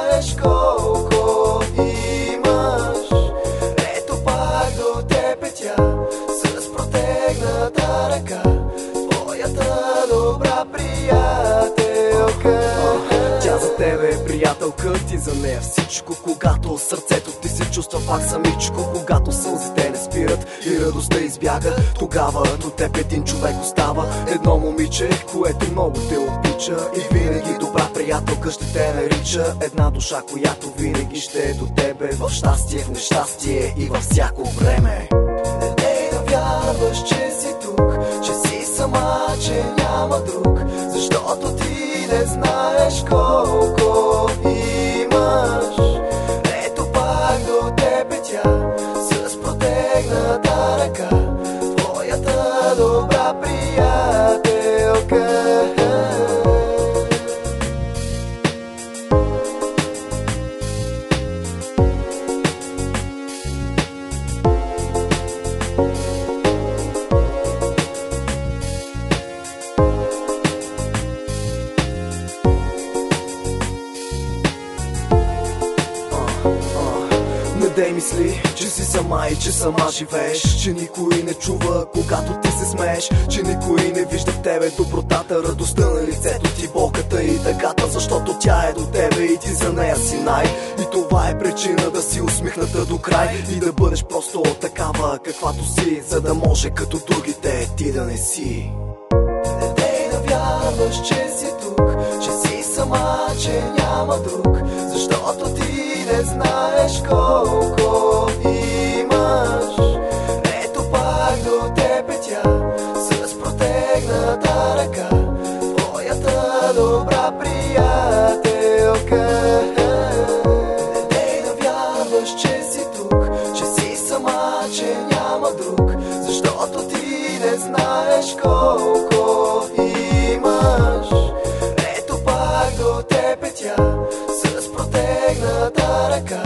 знаеш колко имаш. Ето пак до теб е тя, с протегната ръка, твоята добра приятелка. Тя за тебе е приятелка, ти за нея всичко. Когато сърцето ти се чувства пак самичко, когато сълзите не спират и радостта избяга, тогава до теб един човек остава. Едно момиче, което много те обича и винаги добра приятелка ще те нарича. Една душа, която винаги ще е до тебе в щастие, в нещастие и във всяко време. Не да вярваш, че си тук, че си сама, че няма друг, защото ти не знаеш колко имаш. Ето пак до теб е тя, с протегната ръка, твоята добра приятелка. Не дей мисли, че си сама и че сама живееш, че никой не чува, когато ти се смееш, че никой не вижда в тебе добротата, радостта на лицето ти, болката и тъгата, защото тя е до тебе и ти за нея си най. И това е причина да си усмихната до край и да бъдеш просто такава, каквато си, за да може като другите ти да не си. Не дей да вярваш, че си тук, че си сама, че няма друг, защото ти не знаеш колко имаш. Ето пак до теб е тя, с протегната ръка, твоята добра приятелка. Не дей да вярваш, че си тук, че си сама, че няма друг, защото ти не знаеш колко имаш. Ето пак до теб е тя, с протегната ръка,